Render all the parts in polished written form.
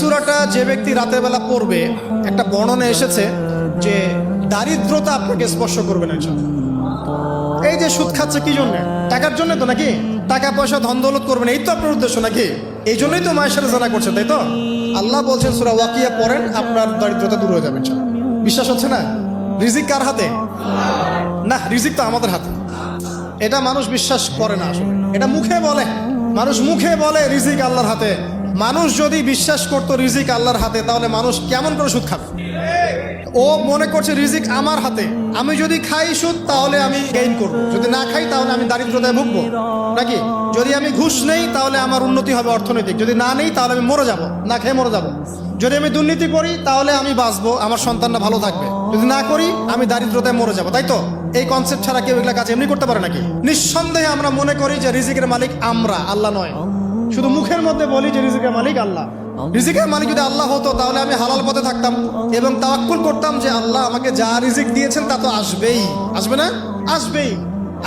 সূরাটা যে ব্যক্তি রাতের বেলা পড়বে, একটা বর্ণনা এসেছে যে দারিদ্রতা আপনাকে স্পর্শ করবে না ইনশাআল্লাহ। এই যে সুদ খাচ্ছে কি জন্য? টাকার জন্য তো নাকি? টাকা পয়সা ধন দৌলত করবেন, এই তো আপনার উদ্দেশ্য নাকি? এই জন্যই তো মায়ের সাথে জানা করছে, তাই তো? আল্লাহ বলছেন সূরা ওয়াকিয়া পড়েন, আপনার দারিদ্রতা দূর হয়ে যাবে ইনশাআল্লাহ। বিশ্বাস হচ্ছে না? রিজিক কার হাতে? না, রিজিক তো আমাদের হাতে। এটা মানুষ বিশ্বাস করে না আসলে, এটা মুখে বলে। মানুষ মুখে বলে রিজিক আল্লাহর হাতে। মানুষ যদি বিশ্বাস করতো রিজিক আল্লাহর হাতে, তাহলে মানুষ কেমন করে সুদ খাবে? ও মনে করছে রিজিক আমার হাতে, আমি যদি খাই সুদ তাহলে আমি গেইন করব, যদি না খাই তাহলে আমি দারিদ্রতায় ভুগবো নাকি? যদি আমি ঘুষ নেই তাহলে আমার উন্নতি হবে অর্থনৈতিক, যদি না নেই তাহলে আমি মরে যাব, না খেয়ে মরে যাব। যদি আমি দুর্নীতি করি তাহলে আমি বাঁচবো, আমার সন্তানরা ভালো থাকবে, যদি না করি আমি দারিদ্রতায় মরে যাব, তাই তো? এই কনসেপ্ট ছাড়া কেউ এগুলা কাজ এমনি করতে পারে নাকি? নিঃসন্দেহে আমরা মনে করি যে রিজিকের মালিক আমরা, আল্লাহ নয়। শুধু মুখের মধ্যে বলি যে রিজিকের মালিক আল্লাহ। রিজিকের মালিক যদি আল্লাহ হতো তাহলে আমি হালাল পথে থাকতাম এবং তাওয়াক্কুল করতাম যে আল্লাহ আমাকে যা রিজিক দিয়েছেন তা তো আসবেই, আসবে না? আসবেই।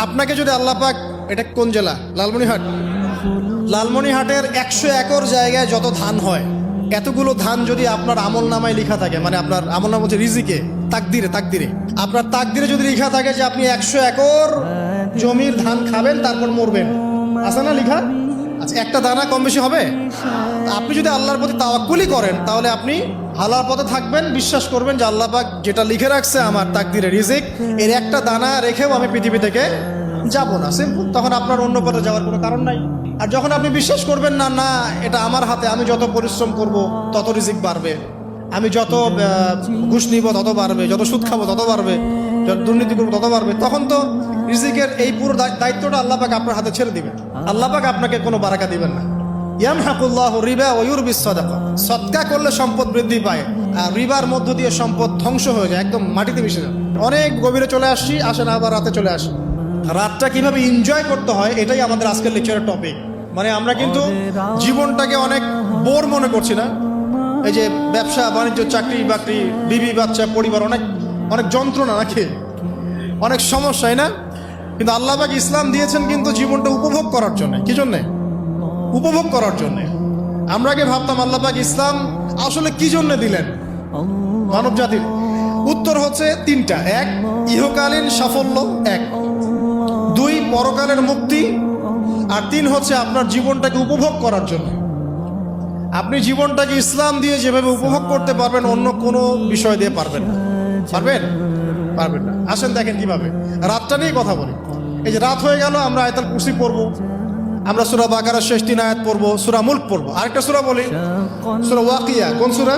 আপনাকে যদি আল্লাহ পাক, এটা কোন জেলা? লালমনিরহাট। লালমনিরহাটের 100 একর জায়গায় যত ধান হয়, এতগুলো ধান যদি আপনার আমল নামায় লেখা থাকে, মানে আপনার আমল নাম হচ্ছে রিজিকে, তাকদিরে, তাকদিরে আপনার তাকদিরে যদি লেখা থাকে যে আপনি 100 একর জমির ধান খাবেন তারপর মরবেন, আছে না লেখা? আচ্ছা, একটা দানা কম বেশি হবে? আপনি যদি আল্লাহর প্রতি তাওয়াক্কুলই করেন তাহলে আপনি হালাল পথে থাকবেন, বিশ্বাস করবেন যে আল্লাহ পাক যেটা লিখে রাখছে আমার তাকদিরে রিজিক, এর একটা দানা রেখেও আমি পৃথিবী থেকে যাব না, সিম্পল। তখন আপনার অন্য পথে যাওয়ার কোনো কারণ নাই। আর যখন আপনি বিশ্বাস করবেন না, না এটা আমার হাতে, আমি যত পরিশ্রম করব তত রিজিক বাড়বে, আমি যত ঘুষ নিব তত বাড়বে, যত সুদ খাবো তত বাড়বে, যত দুর্নীতি করবো তত বাড়বে, তখন তো রিজিকের এই পুরো দায়িত্বটা আল্লাহ পাক আপনার হাতে ছেড়ে দিবেন। আল্লাহ পাক আপনাকে কোনো বারাকা দিবেন না। ইয়ামহাকুল্লাহু রিবা ওয়া ইউরবিস সাদাকা। সদকা করলে সম্পদ বৃদ্ধি পায়, আর রিবার মধ্য দিয়ে সম্পদ ধ্বংস হয়ে যায়, একদম মাটিতে মিশে যায়। অনেক গভীরে চলে আসছি, আসেন আবার রাতে চলে আসি। রাতটা কিভাবে এনজয় করতে হয় এটাই আমাদের আজকের লেকচারের টপিক। মানে আমরা কিন্তু জীবনটাকে অনেক বোর মনে করছি না? এই যে ব্যবসা বাণিজ্য, চাকরি বাকরি, বিবি বাচ্চা, পরিবার, অনেক অনেক যন্ত্রণা নাকি, অনেক সমস্যাই না? কিন্তু আল্লাহ পাক ইসলাম দিয়েছেন কিন্তু জীবনটা উপভোগ করার জন্য। কি জন্যে? উপভোগ করার জন্য। আমরা আগে ভাবতাম আল্লাহ পাক ইসলাম আসলে কি জন্য দিলেন মানব জাতির? উত্তর হচ্ছে 3টা। 1, ইহকালীন সাফল্য, 1, 2, পরকালের মুক্তি, আর 3 হচ্ছে আপনার জীবনটাকে উপভোগ করার জন্য। আপনি জীবনটাকে ইসলাম দিয়ে যেভাবে উপভোগ করতে পারবেন অন্য কোনো বিষয় দিয়ে পারবেন না। পারবেন? পারবেন না। আসেন দেখেন কিভাবে। রাতটা নিয়ে কথা বলি। এই যে রাত হয়ে গেল, আমরা আয়াতুল কুরসি পড়বো, আমরা সূরা বাকারার শেষ 3 আয়াত পড়বো, সূরা মুলক পড়বো, আরেকটা সূরা বলি সূরা ওয়াকিয়া। কোন সূরা?